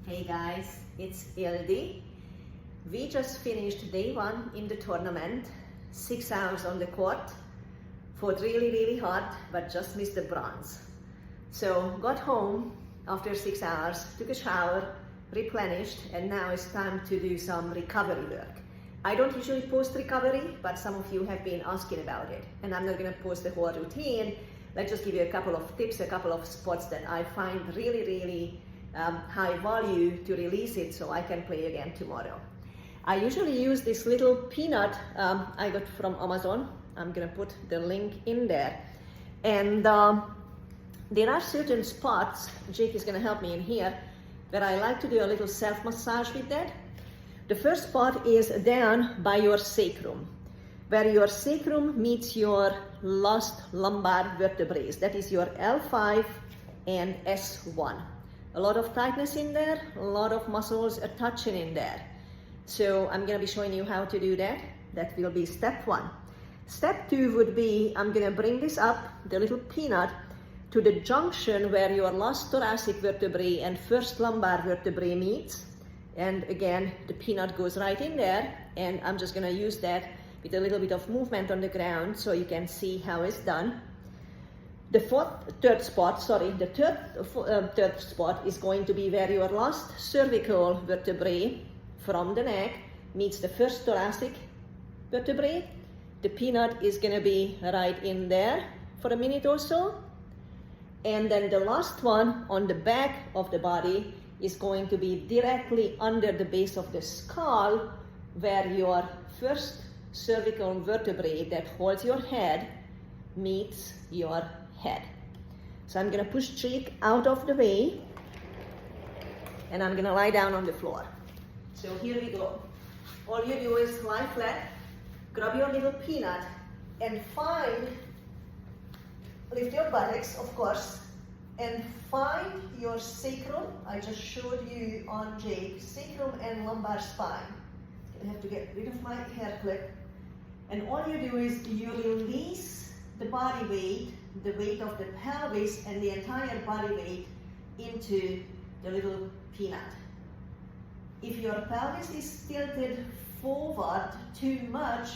Hey guys, it's Ildi. We just finished day one in the tournament, 6 hours on the court, fought really hard, but just missed the bronze. So got home after 6 hours, took a shower, replenished, and now it's time to do some recovery work. I don't usually post recovery, but some of you have been asking about it, and I'm not gonna post the whole routine. Let's just give you a couple of tips, a couple of spots that I find really high value to release it so I can play again tomorrow. I usually use this little peanut I got from Amazon. I'm gonna put the link in there. And there are certain spots, Jake is gonna help me in here, where I like to do a little self-massage with that. The first spot is down by your sacrum, where your sacrum meets your last lumbar vertebrae. That is your L5 and S1. A lot of tightness in there, a lot of muscles are touching in there. So I'm gonna be showing you how to do that. That will be step one. Step two would be, I'm gonna bring this up, the little peanut, to the junction where your last thoracic vertebrae and first lumbar vertebrae meets. And again, the peanut goes right in there, and I'm just gonna use that with a little bit of movement on the ground so you can see how it's done. The third spot is going to be where your last cervical vertebrae from the neck meets the first thoracic vertebrae. The peanut is going to be right in there for a minute or so. And then the last one on the back of the body is going to be directly under the base of the skull, where your first cervical vertebrae that holds your head meets your head. So I'm gonna push Jake out of the way, and I'm gonna lie down on the floor. So here we go. All you do is lie flat, grab your little peanut, and lift your buttocks, of course, and find your sacrum. I just showed you on Jake, sacrum and lumbar spine. I have to get rid of my hair clip. And all you do is you release the body weight, the weight of the pelvis and the entire body weight into the little peanut. If your pelvis is tilted forward too much,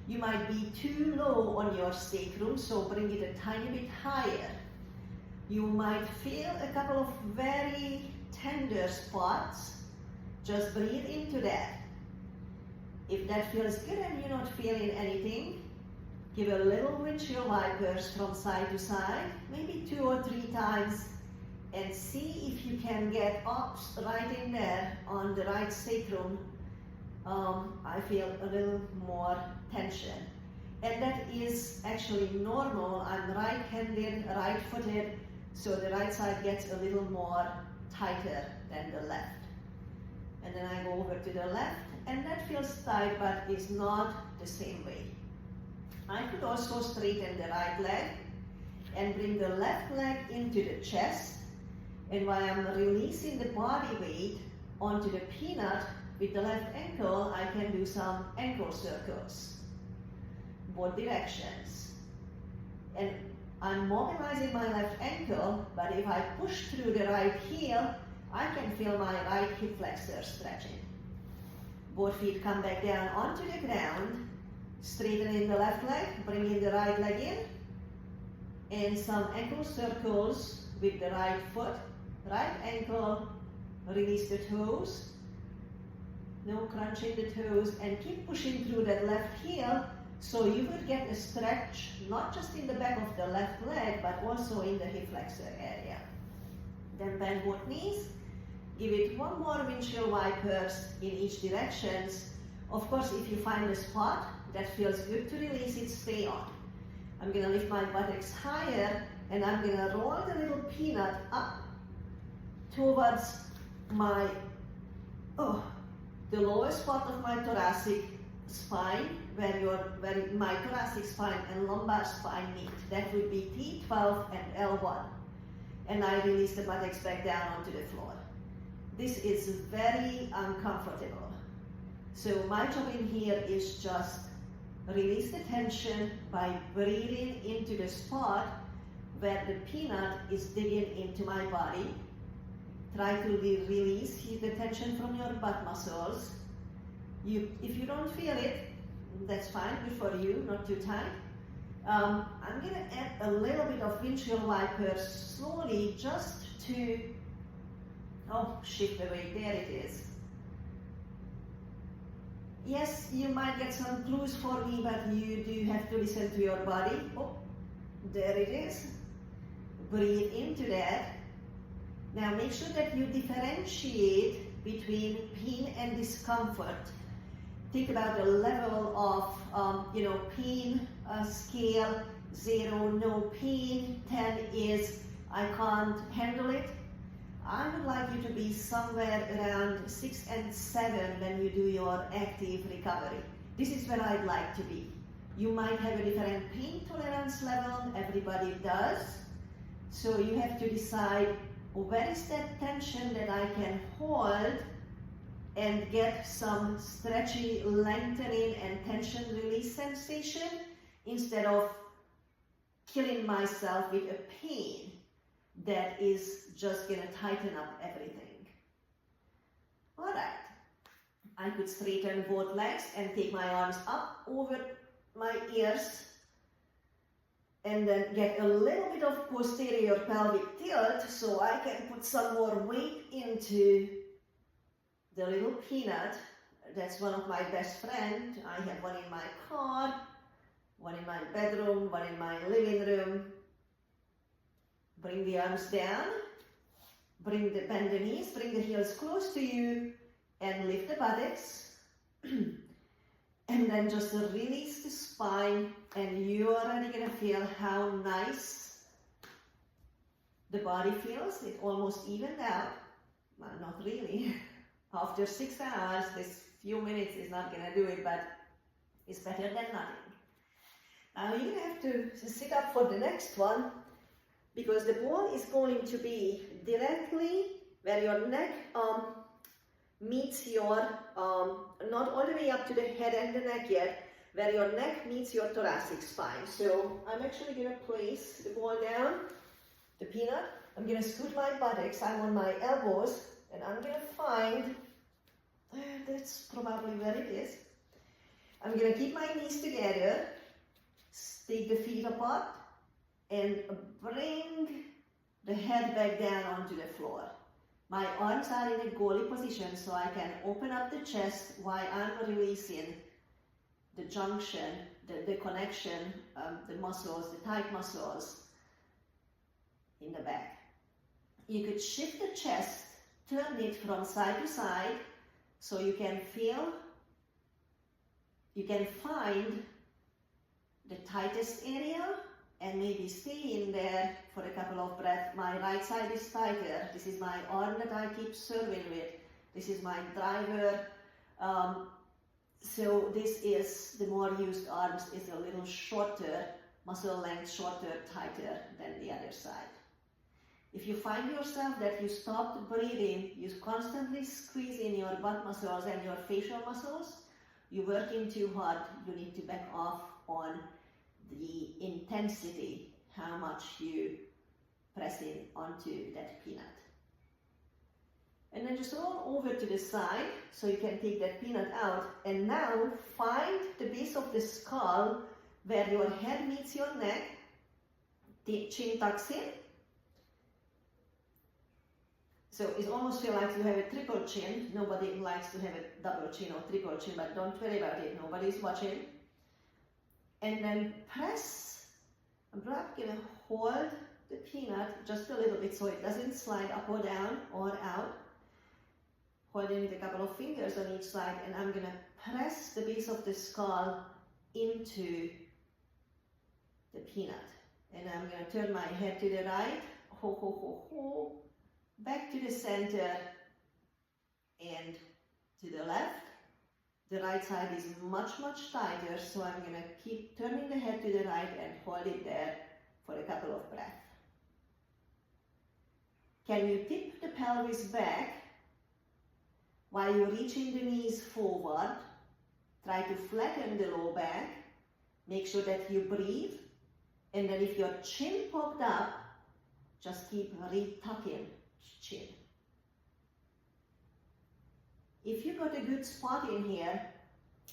you might be too low on your sacrum, so bring it a tiny bit higher. You might feel a couple of very tender spots. Just breathe into that. If that feels good and you're not feeling anything, give a little windshield wipers from side to side, maybe 2 or 3 times, and see if you can get up right in there on the right sacrum. I feel a little more tension. And that is actually normal. I'm right-handed, right-footed, so the right side gets a little more tighter than the left. And then I go over to the left, and that feels tight, but is not the same way. I could also straighten the right leg and bring the left leg into the chest. And while I'm releasing the body weight onto the peanut with the left ankle, I can do some ankle circles, both directions. And I'm mobilizing my left ankle, but if I push through the right heel, I can feel my right hip flexor stretching. Both feet come back down onto the ground. Straightening the left leg, bringing the right leg in, and some ankle circles with the right foot, right ankle, release the toes, no crunching the toes, and keep pushing through that left heel so you would get a stretch not just in the back of the left leg but also in the hip flexor area. Then bend both knees, give it 1 more windshield wipers in each direction. Of course, if you find a spot that feels good to release it, stay on. I'm gonna lift my buttocks higher, and I'm gonna roll the little peanut up towards the lowest part of my thoracic spine, where my thoracic spine and lumbar spine meet. That would be T12 and L1. And I release the buttocks back down onto the floor. This is very uncomfortable. So my job in here is just release the tension by breathing into the spot where the peanut is digging into my body, Try to release the tension from your butt muscles. If you don't feel it, that's fine, good for you, not too tight. I'm going to add a little bit of windshield wipers slowly just to, shift the weight, there it is. Yes, you might get some clues for me, but you do have to listen to your body. Oh, there it is. Breathe into that. Now make sure that you differentiate between pain and discomfort. Think about the level of, pain scale. 0, no pain. 10 is, I can't handle it. I would like you to be somewhere around 6 and 7 when you do your active recovery. This is where I'd like to be. You might have a different pain tolerance level, everybody does. So you have to decide, where is that tension that I can hold and get some stretchy, lengthening and tension release sensation instead of killing myself with a pain that is just gonna tighten up everything. All right, I could straighten both legs and take my arms up over my ears and then get a little bit of posterior pelvic tilt so I can put some more weight into the little peanut. That's one of my best friends. I have one in my car, one in my bedroom, one in my living room. Bring the arms down, bend the knees, bring the heels close to you, and lift the buttocks. And then just release the spine, and you're already gonna feel how nice the body feels. It almost evened out. Well, not really. After 6 hours, this few minutes is not gonna do it, but it's better than nothing. Now you're gonna have to sit up for the next one, because the ball is going to be directly where your neck meets your, not all the way up to the head and the neck yet, where your neck meets your thoracic spine. So I'm actually going to place the ball down, the peanut. I'm going to scoot my buttocks, I'm on my elbows, and I'm going to find, that's probably where it is. I'm going to keep my knees together, take the feet apart, and bring the head back down onto the floor. My arms are in a goalie position so I can open up the chest while I'm releasing the junction, the connection, the muscles, the tight muscles in the back. You could shift the chest, turn it from side to side so you can feel, you can find the tightest area and maybe stay in there for a couple of breaths. My right side is tighter. This is my arm that I keep serving with. This is my driver. So this is, the more used arms is a little shorter, muscle length shorter, tighter than the other side. If you find yourself that you stopped breathing, you constantly squeeze in your butt muscles and your facial muscles, you're working too hard, you need to back off on the intensity, how much you press in onto that peanut. And then just roll over to the side so you can take that peanut out, and now find the base of the skull where your head meets your neck, the chin tucks in. So it almost feels like you have a triple chin. Nobody likes to have a double chin or triple chin, but don't worry about it, nobody's watching. And then press, I'm gonna hold the peanut just a little bit so it doesn't slide up or down or out. Holding it a couple of fingers on each side, and I'm gonna press the base of the skull into the peanut. And I'm gonna turn my head to the right, ho ho ho ho, back to the center and to the left. The right side is much tighter, so I'm going to keep turning the head to the right and hold it there for a couple of breaths. Can you tip the pelvis back while you're reaching the knees forward? Try to flatten the low back. Make sure that you breathe. And then if your chin popped up, just keep re-tucking chin. If you got a good spot in here,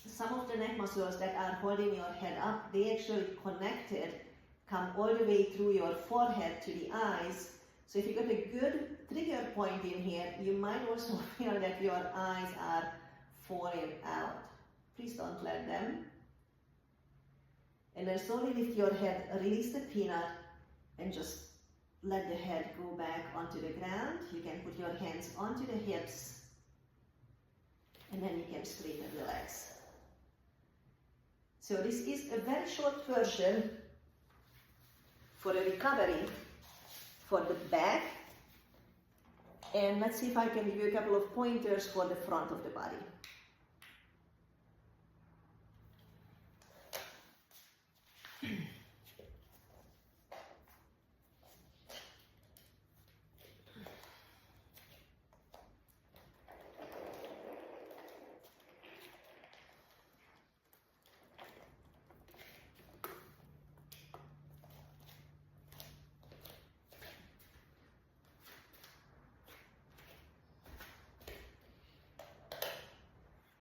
some of the neck muscles that are holding your head up, they actually connected, come all the way through your forehead to the eyes. So if you got a good trigger point in here, you might also feel that your eyes are falling out. Please don't let them. And then slowly lift your head, release the peanut, and just let the head go back onto the ground. You can put your hands onto the hips, and then you can straighten the legs. So this is a very short version for a recovery for the back. And let's see if I can give you a couple of pointers for the front of the body.